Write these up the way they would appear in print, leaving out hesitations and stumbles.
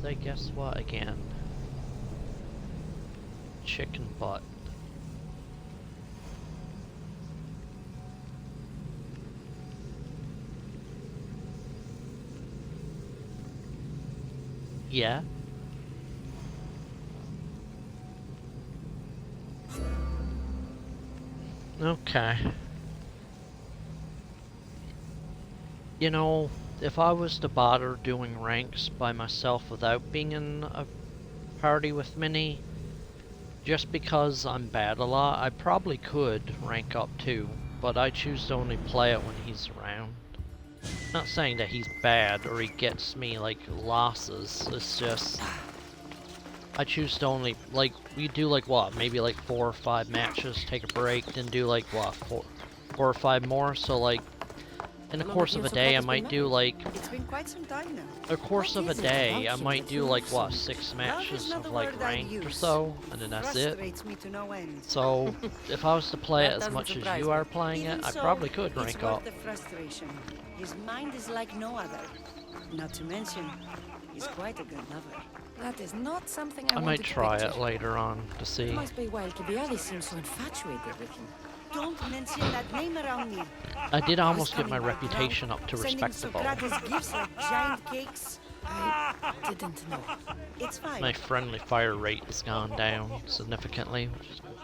I guess what again? Chicken butt. Yeah. Okay. You know, if I was to bother doing ranks by myself without being in a party with Minnie, just because I'm bad a lot, I probably could rank up too, but I choose to only play it when he's around. Not saying that he's bad or he gets me like losses, it's just I choose to only, like, we do like what, maybe like 4 or 5 matches, take a break, then do like what, 4 or 5 more, so like in the course of a day I might do like, It's been quite some time now. the course of a day I might do like what, 6 matches of like ranked or so, and then that's it. Me to no end. So if I was to play it That as much doesn't as surprise you are me. playing Even it, I so, probably could it's rank worth up. the frustration. His mind is like no other. Not to mention, he's quite a good lover. That is not something I I might try it later on to see. It must be why Kibiali seems so infatuated with him. Don't mention that name around me. I did almost get my reputation up to Sending respectable. Socrates gifts like giant cakes. I didn't know. It's fine. My friendly fire rate has gone down significantly, which is good.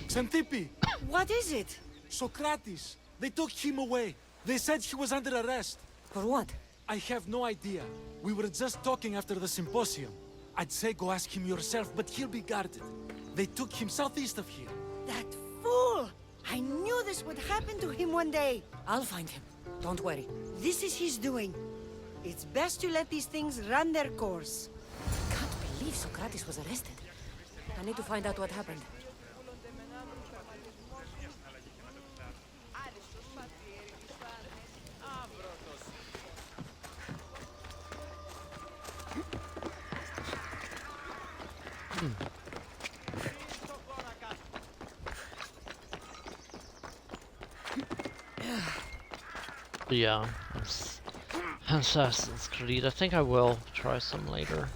Xantippe! What is it? Socrates! They took him away. They said he was under arrest. For what? I have no idea. We were just talking after the symposium. I'd say go ask him yourself, but he'll be guarded. They took him southeast of here. That fool! I knew this would happen to him one day. I'll find him. Don't worry. This is his doing. It's best to let these things run their course. Can't believe Socrates was arrested. I need to find out what happened. Yeah, Assassin's Creed. I think I will try some later.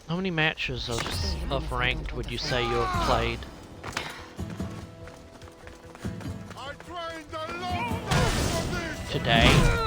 How many matches of ranked would you say you have played? Today?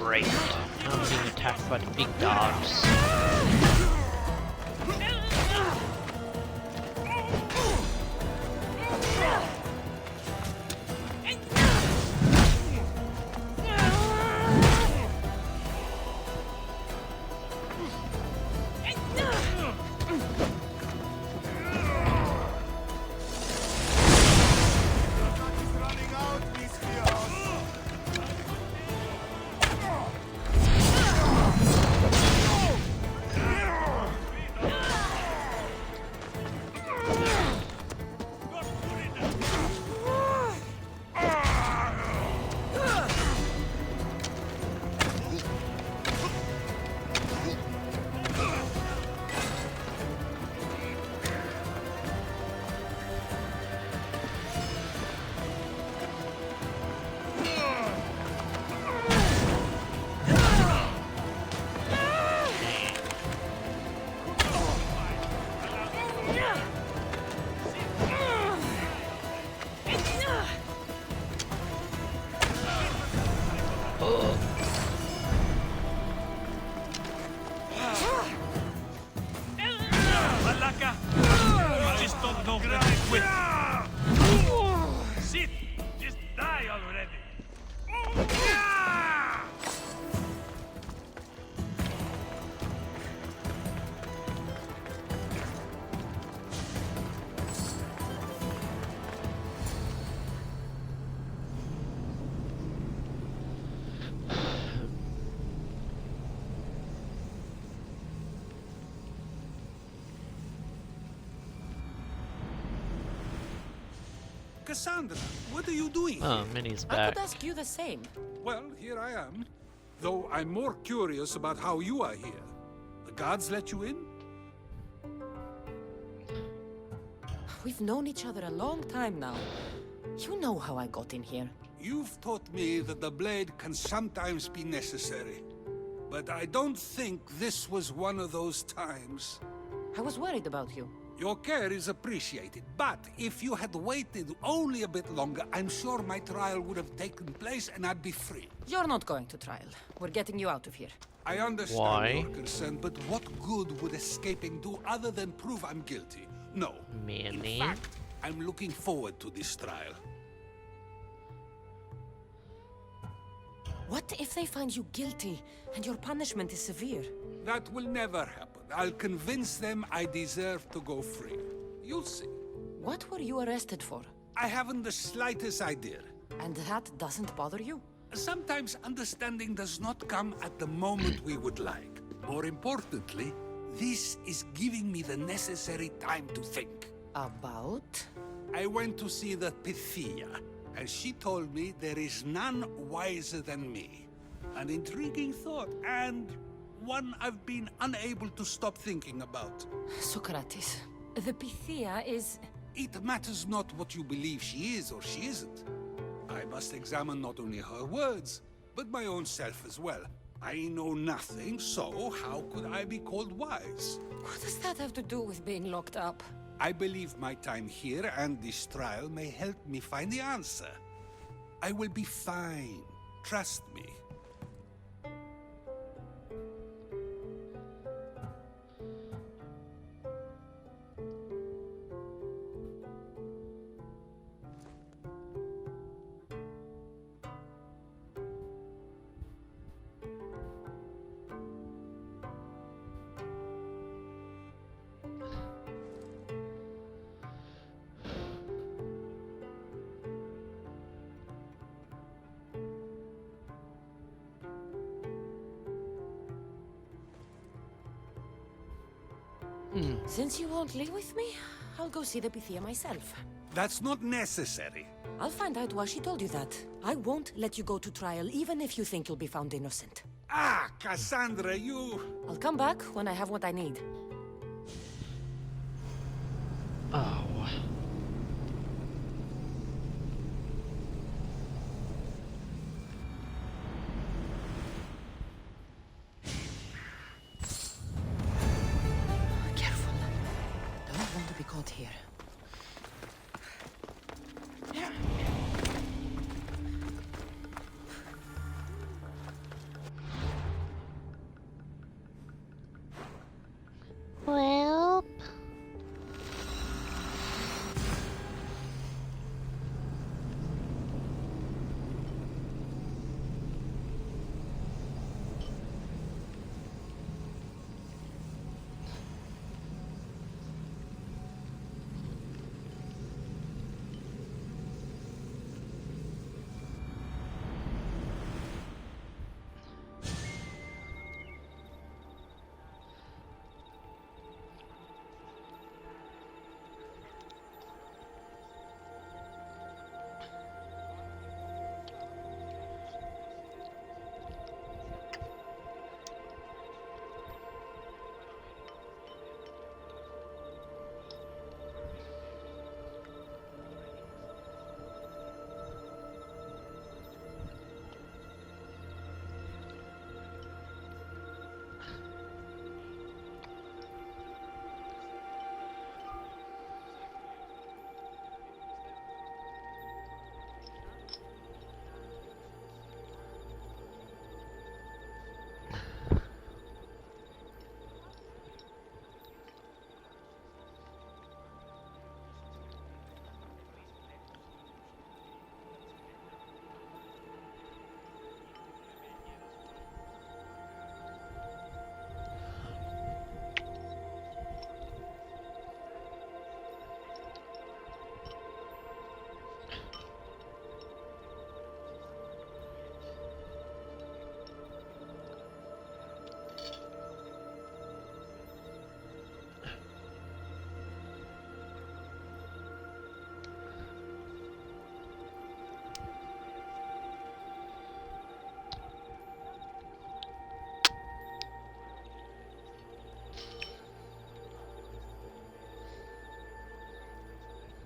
Great. Now I'm being attacked by the big dogs. Malaka! Alistom no quit! Sit! Just die already! Cassandra, what are you doing Oh, here? Minnie's I back. could ask you the same. Well, here I am. Though I'm more curious about how you are here. The guards let you in? We've known each other a long time now. You know how I got in here. You've taught me that the blade can sometimes be necessary. But I don't think this was one of those times. I was worried about you. Your care is appreciated, but if you had waited only a bit longer, I'm sure my trial would have taken place and I'd be free. You're not going to trial. We're getting you out of here. I understand Why? your concern, but what good would escaping do other than prove I'm guilty? No. Minnie? In fact, I'm looking forward to this trial. What if they find you guilty and your punishment is severe? That will never happen. I'll convince them I deserve to go free. You'll see. What were you arrested for? I haven't the slightest idea. And that doesn't bother you? Sometimes understanding does not come at the moment we would like. More importantly, this is giving me the necessary time to think. About? I went to see the Pythia, and she told me there is none wiser than me. An intriguing thought, and one I've been unable to stop thinking about. Socrates, the Pythia is... It matters not what you believe she is or she isn't. I must examine not only her words, but my own self as well. I know nothing, so how could I be called wise? What does that have to do with being locked up? I believe my time here and this trial may help me find the answer. I will be fine. Trust me. Since you won't leave with me, I'll go see the Pythia myself. That's not necessary. I'll find out why she told you that. I won't let you go to trial, even if you think you'll be found innocent. Ah, Cassandra, you... I'll come back when I have what I need. Oh. Careful. Don't want to be caught here.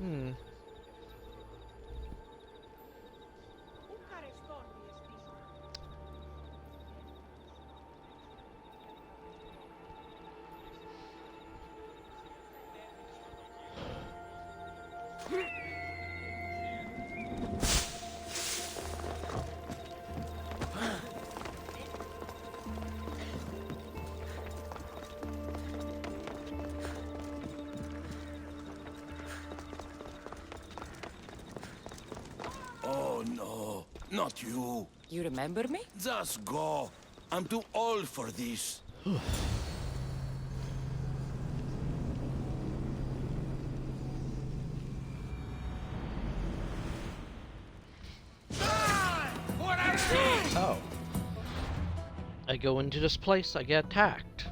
Hmm. Oh no, not you. You remember me? Just go. I'm too old for this. Oh. I go into this place, I get attacked.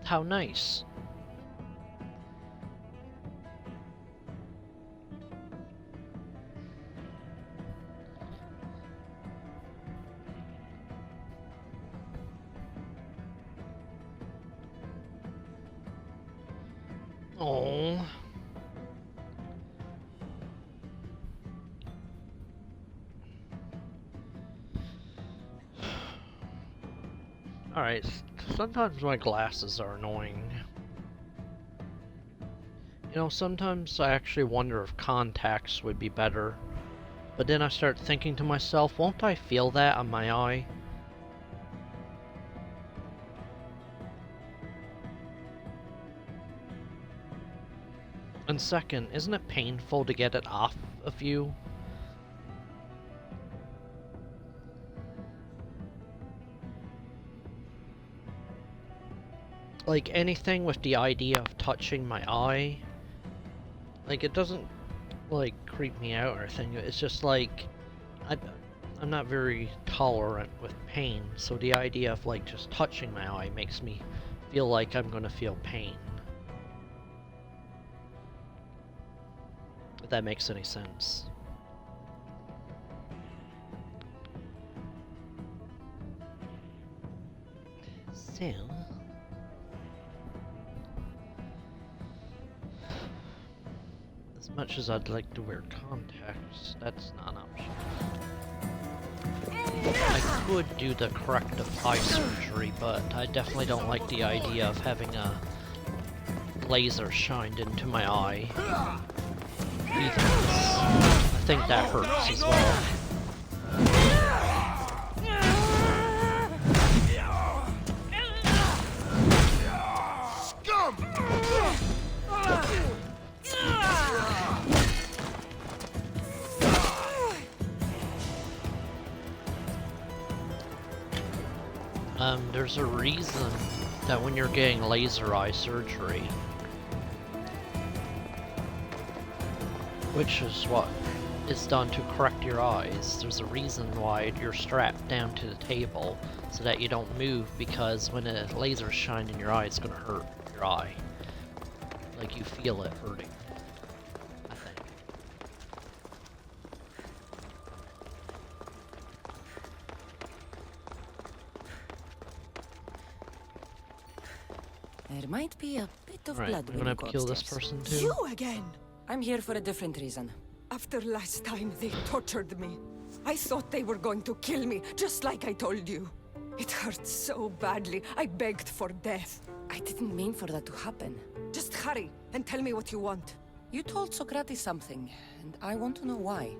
How nice. Oh. Alright, sometimes my glasses are annoying. You know, sometimes I actually wonder if contacts would be better. But then I start thinking to myself, won't I feel that on my eye? And second, isn't it painful to get it off of you? Like anything with the idea of touching my eye, like it doesn't like creep me out or anything. It's just like I'm not very tolerant with pain, so the idea of like just touching my eye makes me feel like I'm gonna feel pain. If that makes any sense. So as much as I'd like to wear contacts, that's not an option. I could do the corrective eye surgery, but I definitely don't like the idea of having a laser shined into my eye. Either. I think that hurts as well. There's a reason that when you're getting laser eye surgery, which is what is done to correct your eyes, there's a reason why you're strapped down to the table so that you don't move, because when a laser's shined in your eye, it's gonna hurt your eye. Like you feel it hurting, I think. There might be a bit of Right, blood I'm when gonna you go kill this upstairs. person too. You again! I'm here for a different reason. After last time, they tortured me. I thought they were going to kill me, just like I told you. It hurt so badly, I begged for death. I didn't mean for that to happen. Just hurry, and tell me what you want. You told Socrates something, and I want to know why.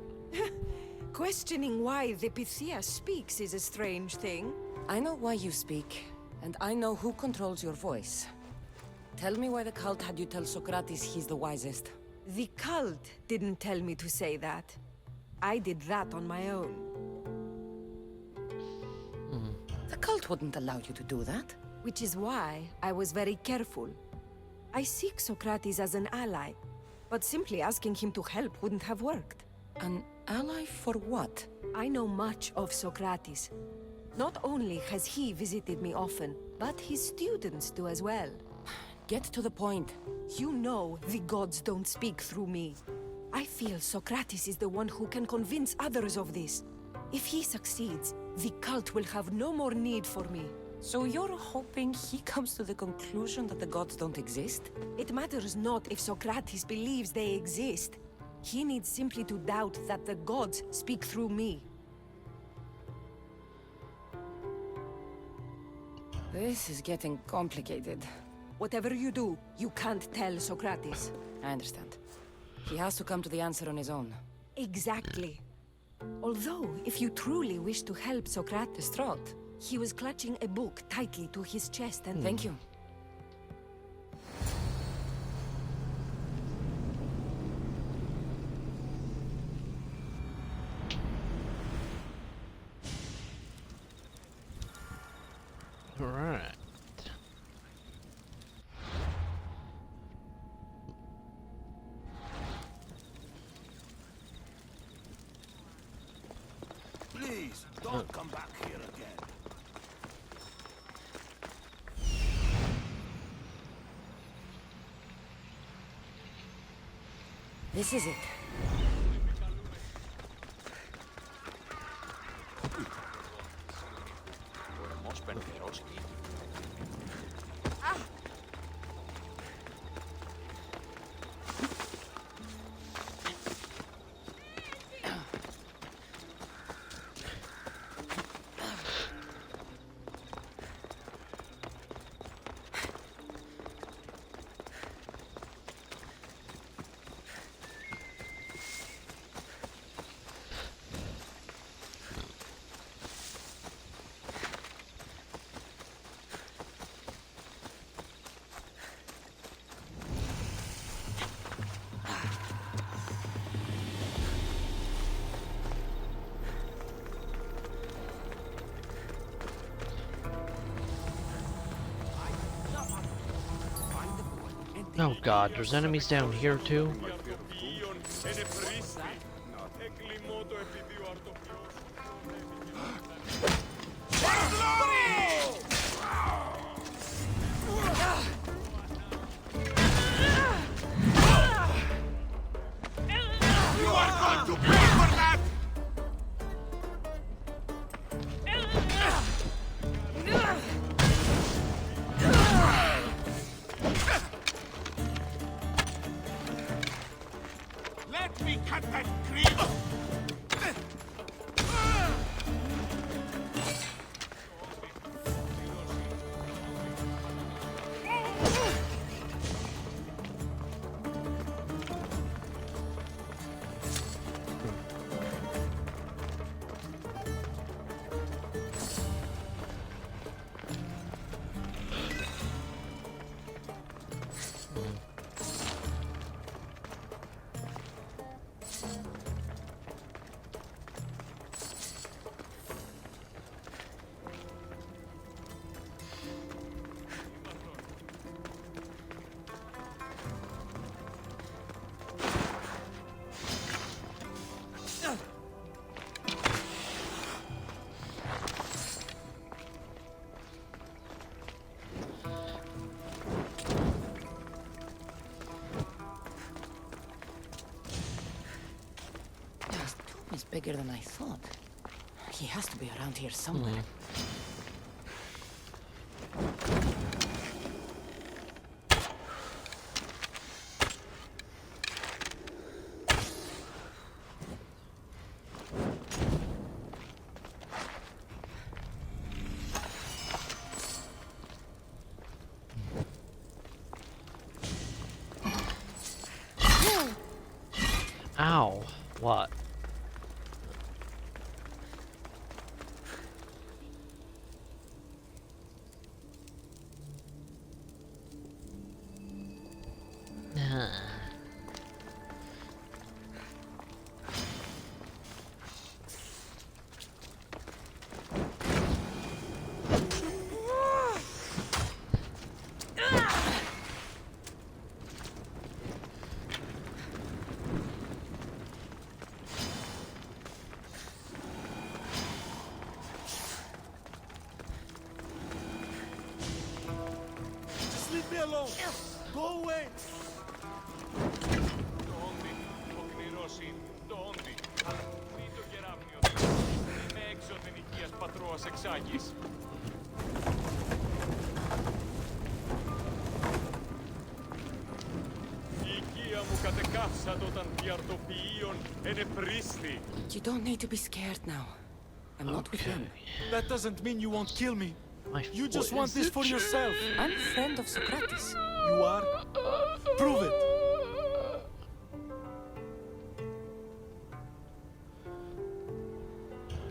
Questioning why the Pythia speaks is a strange thing. I know why you speak, and I know who controls your voice. Tell me why the cult had you tell Socrates he's the wisest. The cult didn't tell me to say that. I did that on my own. The cult wouldn't allow you to do that. Which is why I was very careful. I seek Socrates as an ally, but simply asking him to help wouldn't have worked. An ally for what? I know much of Socrates. Not only has he visited me often, but his students do as well. Get to the point. You know the gods don't speak through me. I feel Socrates is the one who can convince others of this. If he succeeds, the cult will have no more need for me. So you're hoping he comes to the conclusion that the gods don't exist? It matters not if Socrates believes they exist. He needs simply to doubt that the gods speak through me. This is getting complicated. Whatever you do, you can't tell Socrates. I understand. He has to come to the answer on his own. Exactly. Although, if you truly wish to help Socrates, Distraught. he was clutching a book tightly to his chest and Thank you. Alright. Please, don't come back here again. This is it. Oh god, there's enemies down here too? Let me cut that creep! This tomb is bigger than I thought. He has to be around here somewhere. Ow. What? Just leave me alone! Go away! Το όντι, ο κτηρός είναι, το όντι, αλλά μην το κεράφνιο. Είμαι έξωθεν οικίας πατρόας εξάγης. Η οικία μου κατεκαύσατο των διαρτοποιείων ενεπρίστη. You don't need to be scared now. I'm not with them. That doesn't mean you won't kill me. My You just foot want is this for itching. yourself. I'm a friend of Socrates. You are? Prove it.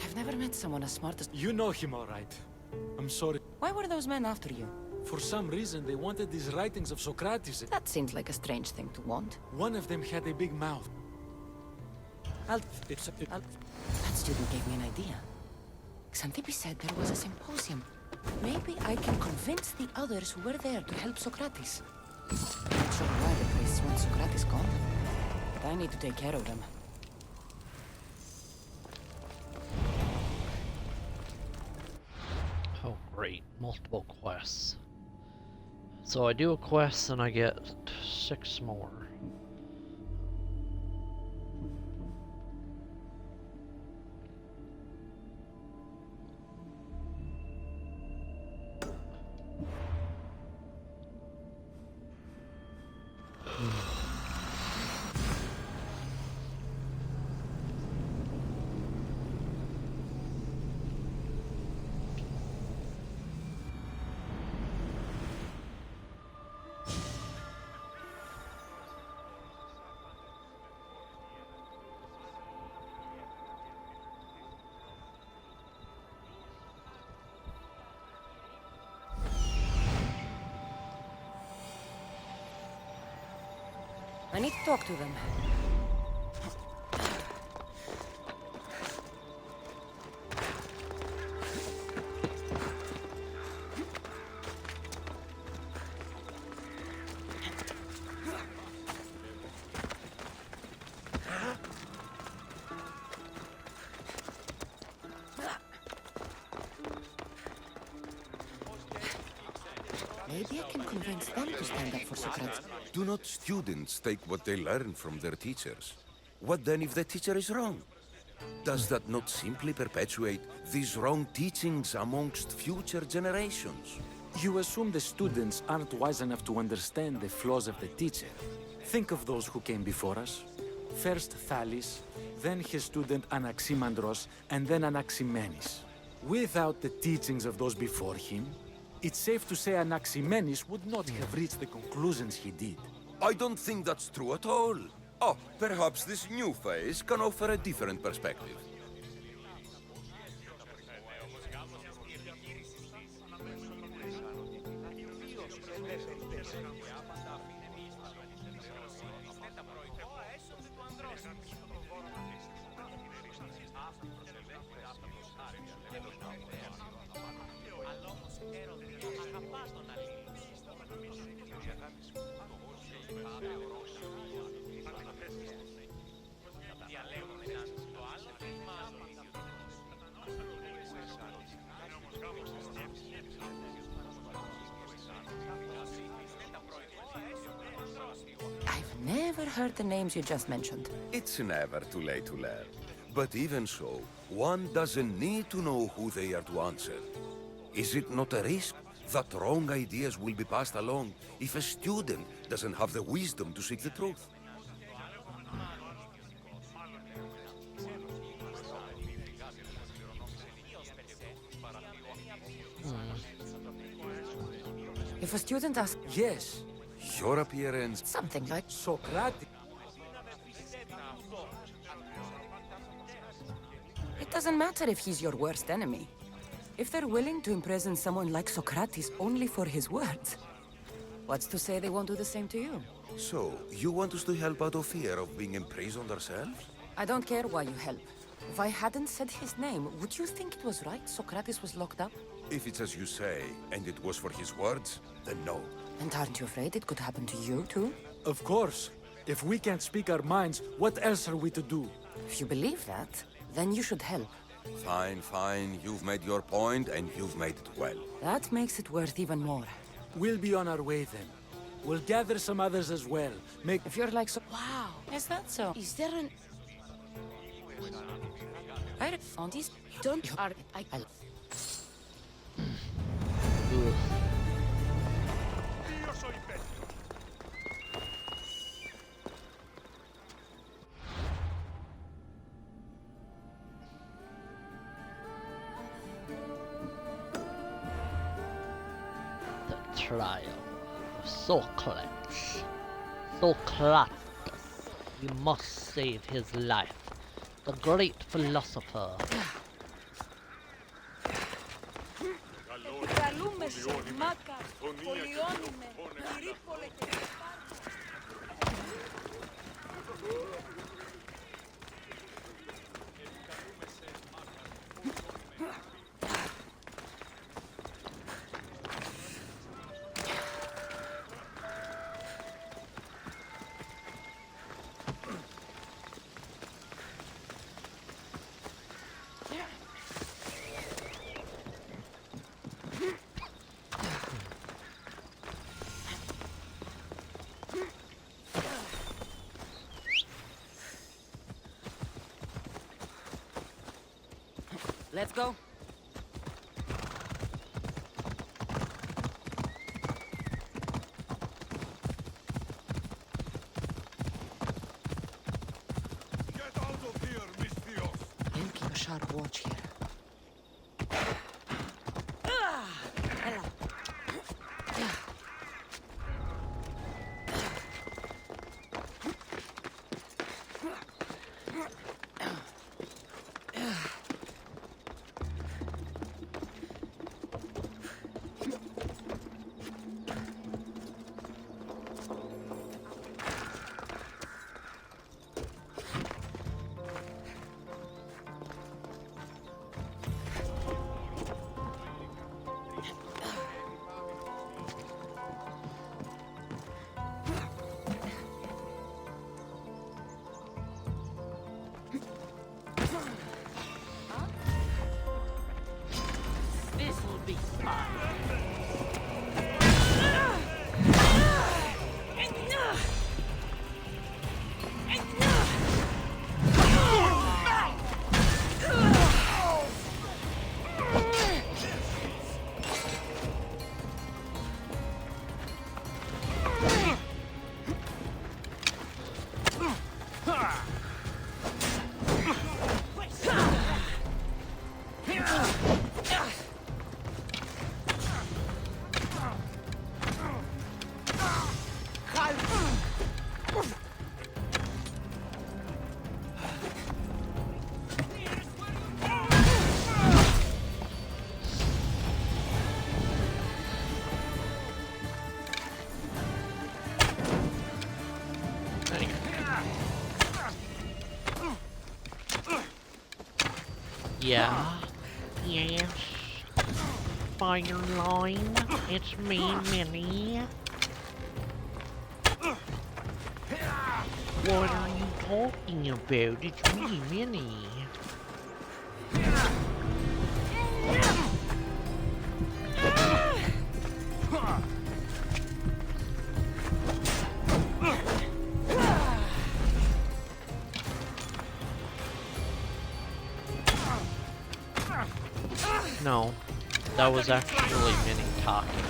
I've never met someone as smart as... You know him all right. I'm sorry. Why were those men after you? For some reason, they wanted these writings of Socrates. That seems like a strange thing to want. One of them had a big mouth. That student gave me an idea. Xanthippe said there was a symposium. Maybe I can convince the others who were there to help Socrates. Not sure why the priests want Socrates gone, but I need to take care of them. Oh, great. Multiple quests. So I do a quest and I get 6 more. I need to talk to them. Maybe I can convince them to stand up for Socrates. Do not students take what they learn from their teachers? What then if the teacher is wrong? Does that not simply perpetuate these wrong teachings amongst future generations? You assume the students aren't wise enough to understand the flaws of the teacher. Think of those who came before us. First Thales, then his student Anaximandros, and then Anaximenes. Without the teachings of those before him, it's safe to say Anaximenes would not have reached the conclusions he did. I don't think that's true at all. Oh, perhaps this new phase can offer a different perspective. I've never heard the names you just mentioned. It's never too late to learn. But even so, one doesn't need to know who they are to answer. Is it not a risk that wrong ideas will be passed along if a student doesn't have the wisdom to seek the truth? If a student asks Yes, Your appearance... something like, Socrates. it doesn't matter if he's your worst enemy. If they're willing to imprison someone like Socrates only for his words, what's to say they won't do the same to you? So, you want us to help out of fear of being imprisoned ourselves? I don't care why you help. If I hadn't said his name, would you think it was right Socrates was locked up? If it's as you say, and it was for his words, then no. And aren't you afraid it could happen to you, too? Of course. If we can't speak our minds, what else are we to do? If you believe that, then you should help. Fine, fine. You've made your point, and you've made it well. That makes it worth even more. We'll be on our way then. We'll gather some others as well. Make... If you're like so... Wow, is that so? Is there an... I found this... Don't... I'll... Ugh. trial of Socrates. Socrates. You must save his life. The great philosopher. Καλούμε σε μάκα, πολιώνουμε, πυρίπολε και Let's go. Get out of here, Misthios! I'll keep a sharp watch here. This'll be fun. Yeah. Yes. Fireline. It's me, Minnie. What are you talking about? It's me, Minnie. No, that was actually Minnie talking.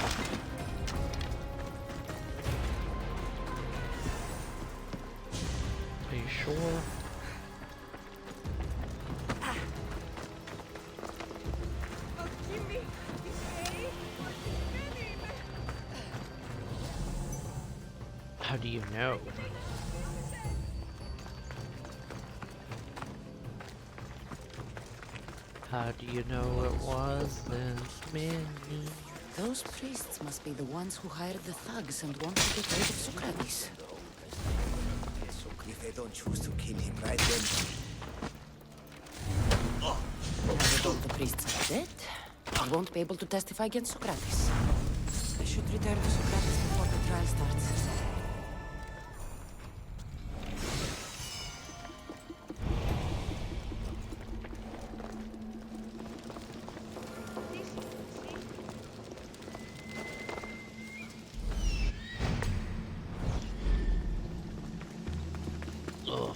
Are you sure? How do you know? How do you know it wasn't Minnie? Those priests must be the ones who hired the thugs and want to get rid of Socrates. If they don't choose to kill him right then... Now that all the priests are dead, I won't be able to testify against Socrates. I should return to Socrates before the trial starts. Ugh.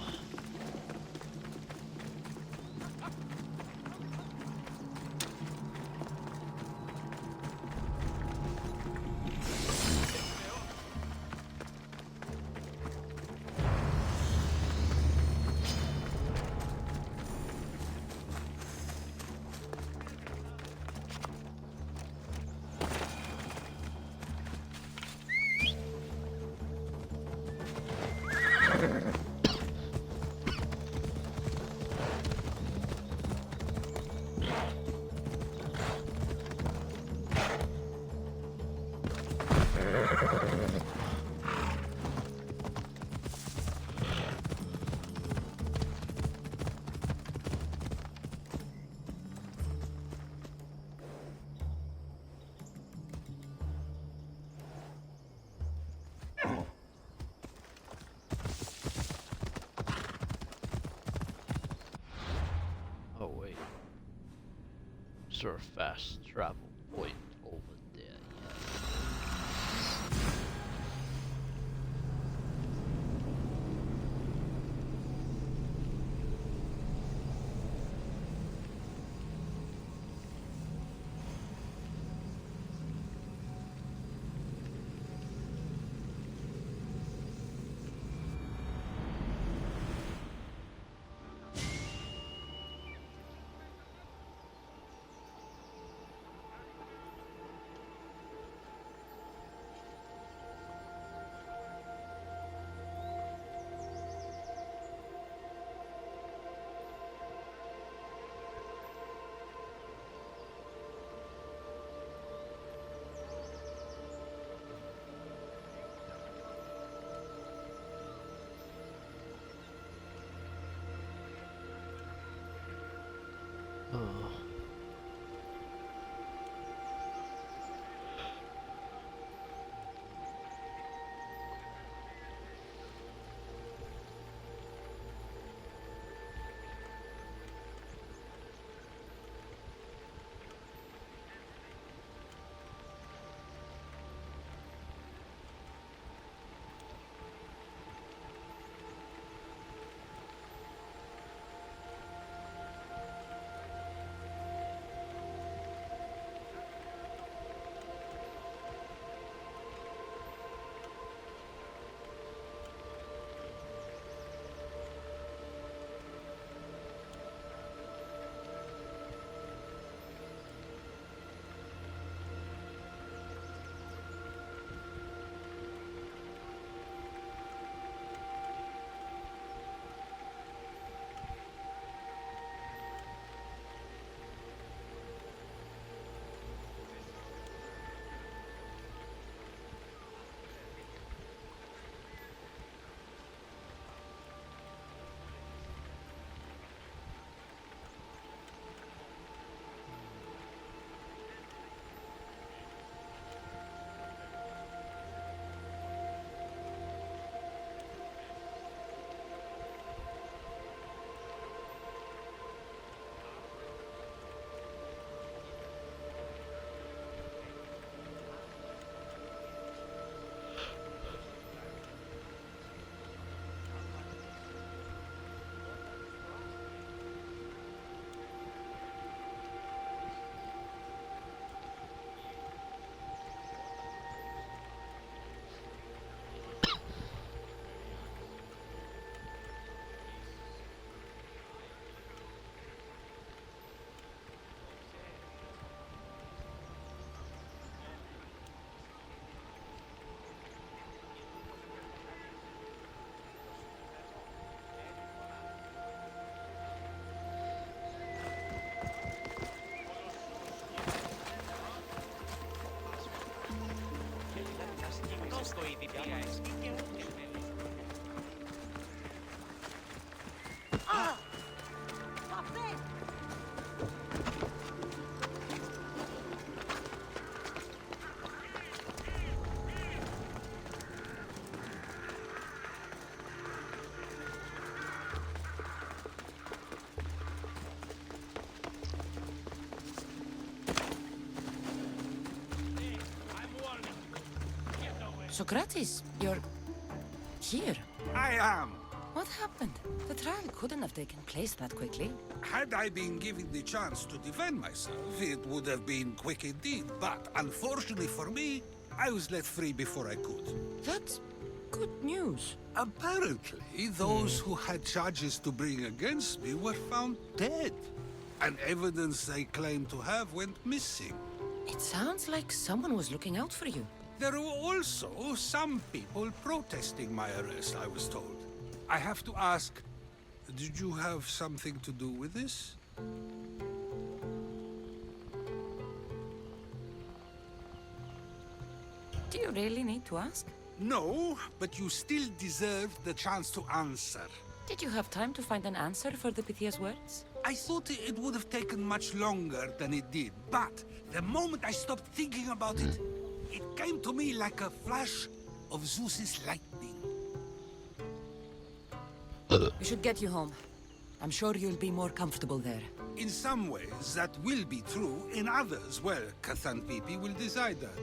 there a fast travel point over there yet? Oh. Socrates, you're here. I am. What happened? The trial couldn't have taken place that quickly. Had I been given the chance to defend myself, it would have been quick indeed. But unfortunately for me, I was let free before I could. That's good news. Apparently, those who had charges to bring against me were found dead. And evidence they claimed to have went missing. It sounds like someone was looking out for you. There were also some people protesting my arrest, I was told. I have to ask, did you have something to do with this? Do you really need to ask? No, but you still deserve the chance to answer. Did you have time to find an answer for the Pythia's words? I thought it would have taken much longer than it did, but the moment I stopped thinking about it, it came to me like a flash of Zeus's lightning. We should get you home. I'm sure you'll be more comfortable there. In some ways, that will be true. In others, well, Xanthippe will decide that.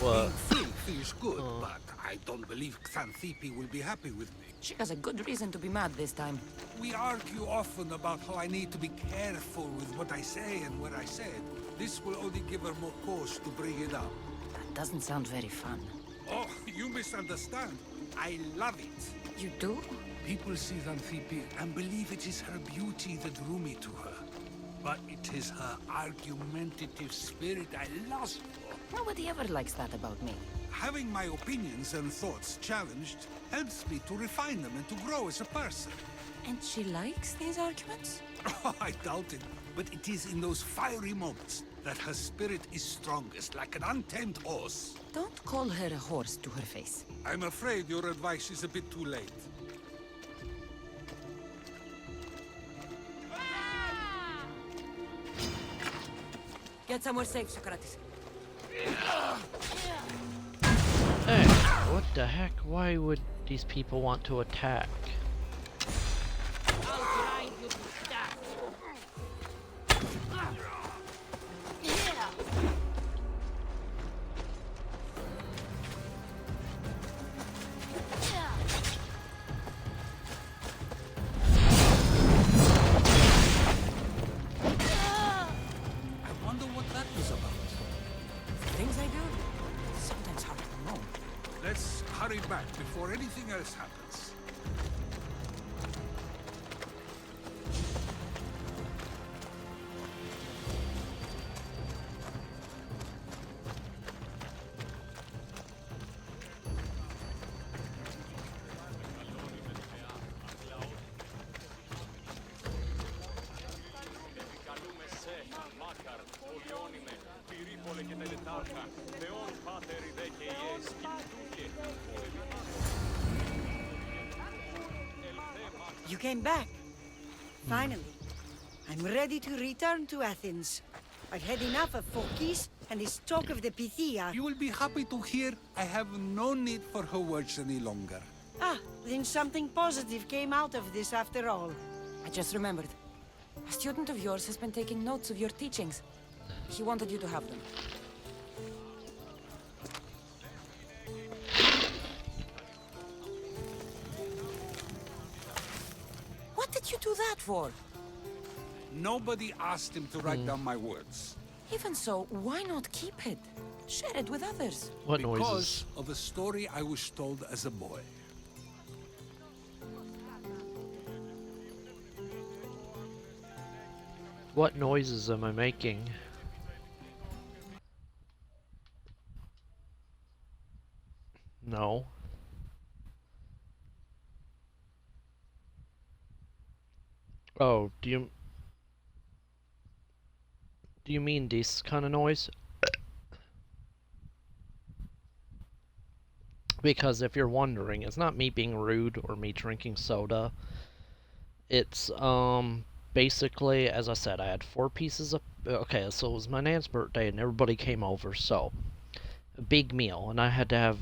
What? Being free feels good, but I don't believe Xanthippe will be happy with me. She has a good reason to be mad this time. We argue often about how I need to be careful with what I say and what I said. This will only give her more cause to bring it up. That doesn't sound very fun. Oh, you misunderstand. I love it. You do? People see Xanthippe and believe it is her beauty that drew me to her. But it is her argumentative spirit I lust for. Nobody ever likes that about me. Having my opinions and thoughts challenged helps me to refine them and to grow as a person. And she likes these arguments? Oh, I doubt it, but it is in those fiery moments that her spirit is strongest, like an untamed horse. Don't call her a horse to her face. I'm afraid your advice is a bit too late. Get somewhere safe, Socrates. Hey, what the heck? Why would these people want to attack? I wonder what that was about. Things I do? Sometimes hard to know. Let's hurry back before anything else happens. You came back. Finally. I'm ready to return to Athens. I've had enough of Phokis and his talk of the Pythia. You will be happy to hear I have no need for her words any longer. Ah, then something positive came out of this after all. I just remembered. A student of yours has been taking notes of your teachings. He wanted you to have them. What did you do that for? Nobody asked him to write down my words. Even so, why not keep it? Share it with others. What Because noises? of a story I was told as a boy. What noises am I making? No. Oh, do you mean this kind of noise? Because if you're wondering, it's not me being rude or me drinking soda. It's basically, as I said, I had 4 pieces of okay, so it was my nan's birthday and everybody came over, so a big meal, and I had to have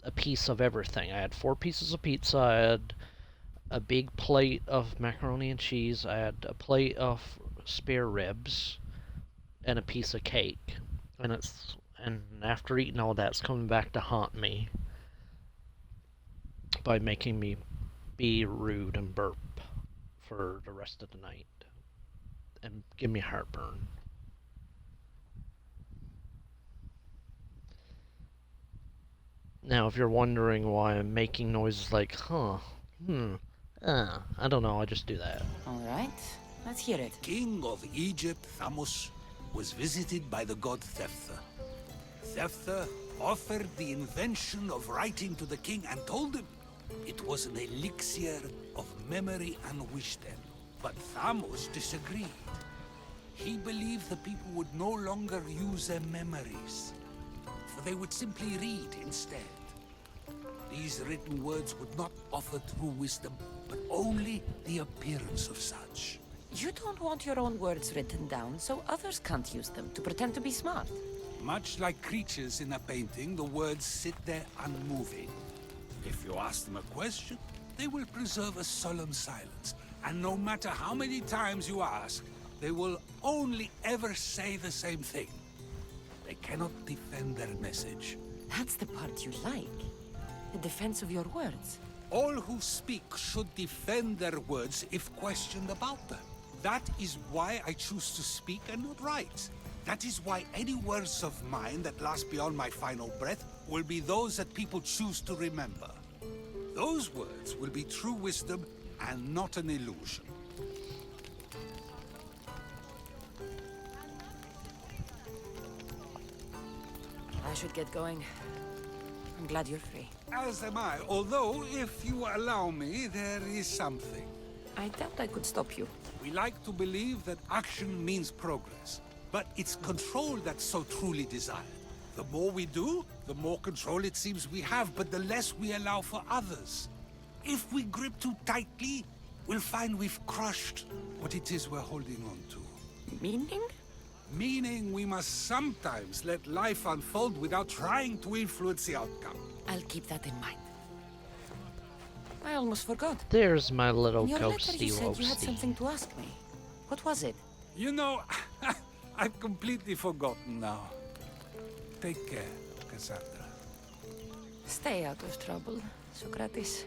a piece of everything. I had 4 pieces of pizza, I had a big plate of macaroni and cheese, I had a plate of spare ribs, and a piece of cake. And after eating all that, it's coming back to haunt me by making me be rude and burp for the rest of the night and give me heartburn. Now, if you're wondering why I'm making noises like, I don't know, I just do that. All right, let's hear it. King of Egypt, Thamos, was visited by the god Thephtha. Thephtha offered the invention of writing to the king and told him it was an elixir of memory and wisdom. But Thamos disagreed. He believed the people would no longer use their memories, for they would simply read instead. These written words would not offer true wisdom, but only the appearance of such. You don't want your own words written down so others can't use them to pretend to be smart. Much like creatures in a painting, the words sit there unmoving. If you ask them a question, they will preserve a solemn silence, And no matter how many times you ask, they will only ever say the same thing. They cannot defend their message. That's the part you like. The defense of your words. All who speak should defend their words if questioned about them. That is why I choose to speak and not write. That is why any words of mine that last beyond my final breath will be those that people choose to remember. Those words will be true wisdom and not an illusion. I should get going. I'm glad you're free. As am I, although, if you allow me, there is something. I doubt I could stop you. We like to believe that action means progress, but it's control that's so truly desired. The more we do, the more control it seems we have, but the less we allow for others. If we grip too tightly, we'll find we've crushed what it is we're holding on to. Meaning? Meaning we must sometimes let life unfold without trying to influence the outcome. I'll keep that in mind. I almost forgot. There's my little In your letter ghosty you said you had roasty. something to ask me. What was it? You know, I've completely forgotten now. Take care, Cassandra. Stay out of trouble, Socrates.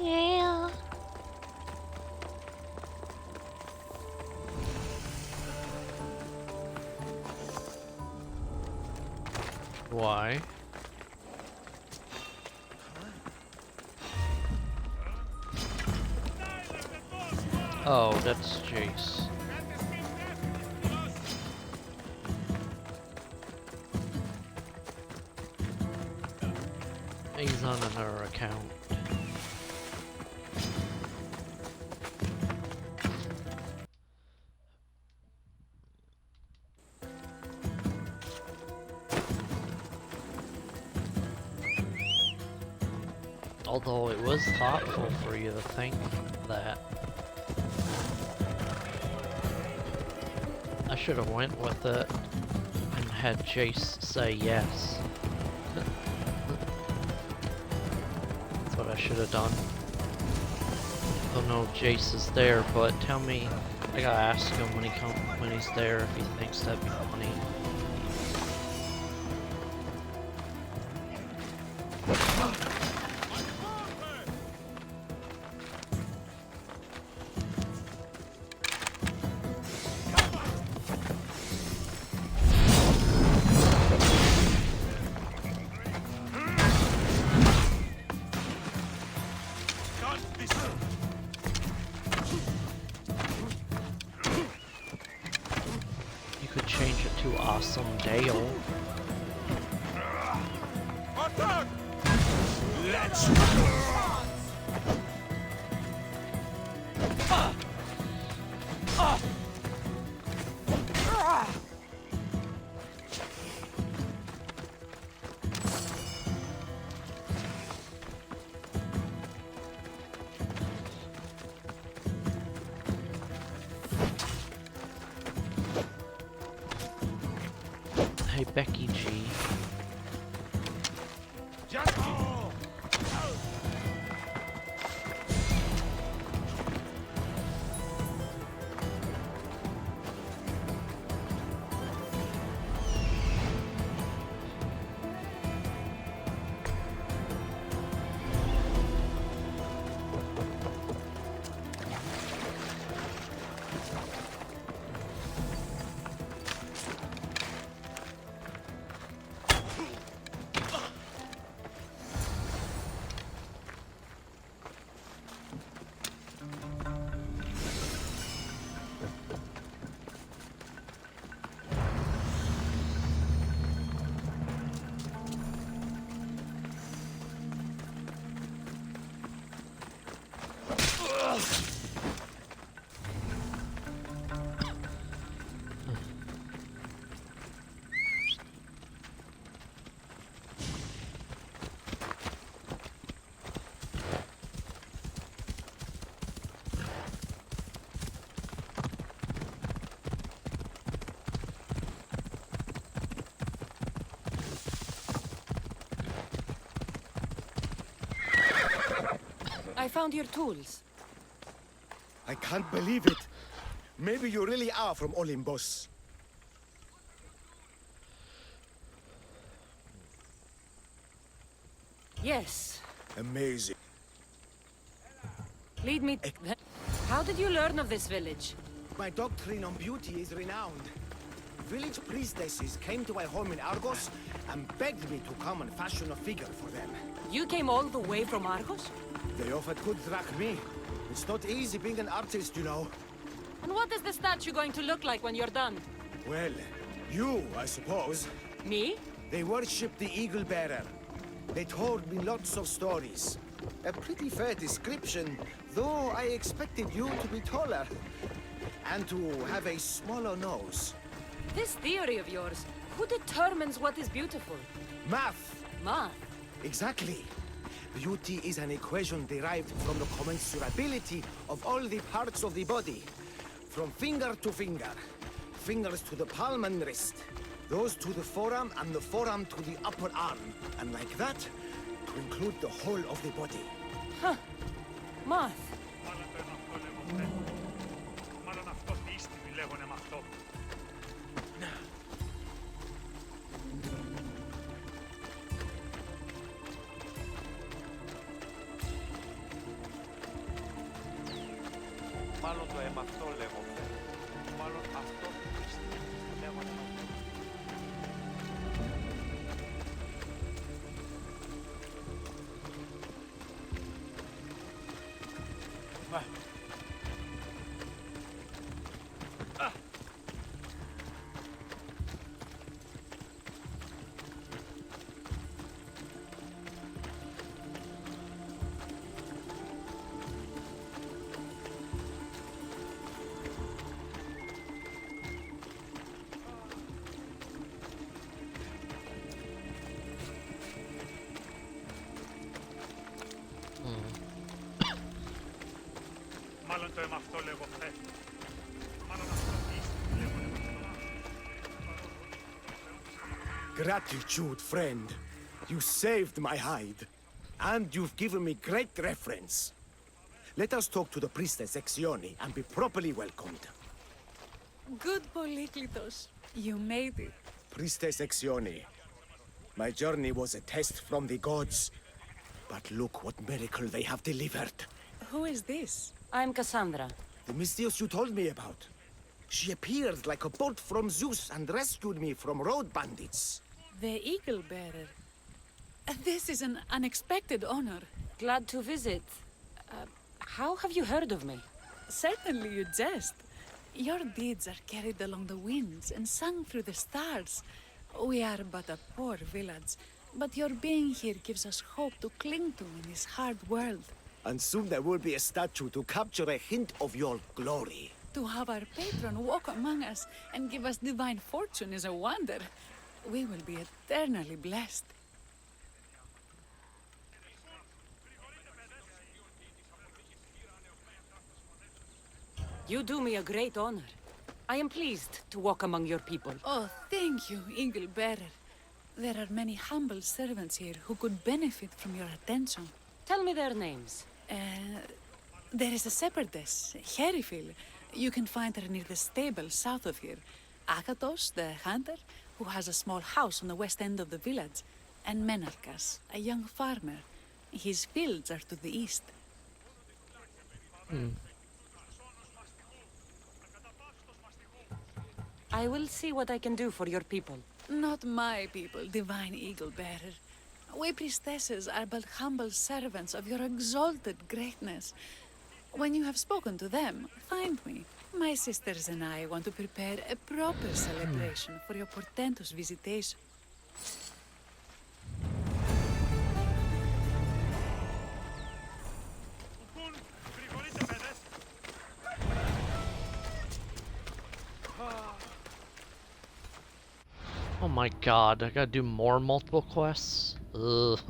Yeah. Why? Oh, that's Jace. He's on another account. Although it was thoughtful for you to think that. I should have went with it and had Jace say yes. That's what I should have done. Oh no, Jace is there, but tell me, I gotta ask him when he's there if he thinks that'd be funny. You could change it to Awesome Dale. Attack! Let's Hey, Becky G. I found your tools. I can't believe it. Maybe you really are from Olympus. Yes. Amazing. Lead me. How did you learn of this village? My doctrine on beauty is renowned. Village priestesses came to my home in Argos and begged me to come and fashion a figure for them. You came all the way from Argos? They offered good drachmae. It's not easy being an artist, you know. And what is the statue going to look like when you're done? Well, you, I suppose. Me? They worship the Eagle Bearer. They told me lots of stories. A pretty fair description, though I expected you to be taller. And to have a smaller nose. This theory of yours, who determines what is beautiful? Math! Math. Exactly. Beauty is an equation derived from the commensurability of all the parts of the body. From finger to finger. Fingers to the palm and wrist. Those to the forearm and the forearm to the upper arm. And like that, to include the whole of the body. Huh. Math. Μάλλον αυτό τι ίστιμοι λέγουνε με αυτό. Μάλλον το αίμα αυτό λέγομαι. Μάλλον αυτό τι ίστιμοι λέγουνε με αυτό. Μάλλον το αίμα αυτό λέγω χθε. Μάλλον αυτό τι ίστιμοι λέγουνε με αυτό. Gratitude, friend. You saved my hide. And you've given me great reference. Let us talk to the priestess Exioni and be properly welcomed. Good Polyklitos. You made it. Priestess Exioni, My journey was a test from the gods. But look what miracle they have delivered. Who is this? I'm Cassandra. The Mystios you told me about. She appeared like a bolt from Zeus and rescued me from road bandits. The Eagle Bearer. This is an unexpected honor. Glad to visit. How have you heard of me? Certainly you jest. Your deeds are carried along the winds and sung through the stars. We are but a poor village, but your being here gives us hope to cling to in this hard world. And soon there will be a statue to capture a hint of your glory. To have our patron walk among us and give us divine fortune is a wonder. We will be eternally blessed. You do me a great honor. I am pleased to walk among your people. Oh, thank you, Eagle Bearer. There are many humble servants here who could benefit from your attention. Tell me their names. There is a shepherdess, Herifil. You can find her near the stable south of here. Akatos, the hunter, who has a small house on the west end of the village. And Menalkas, a young farmer. His fields are to the east. I will see what I can do for your people. Not my people, divine Eagle Bearer. We priestesses are but humble servants of your exalted greatness. When you have spoken to them, find me. My sisters and I want to prepare a proper celebration for your portentous visitation. Oh my god, I gotta do more multiple quests? Ugh.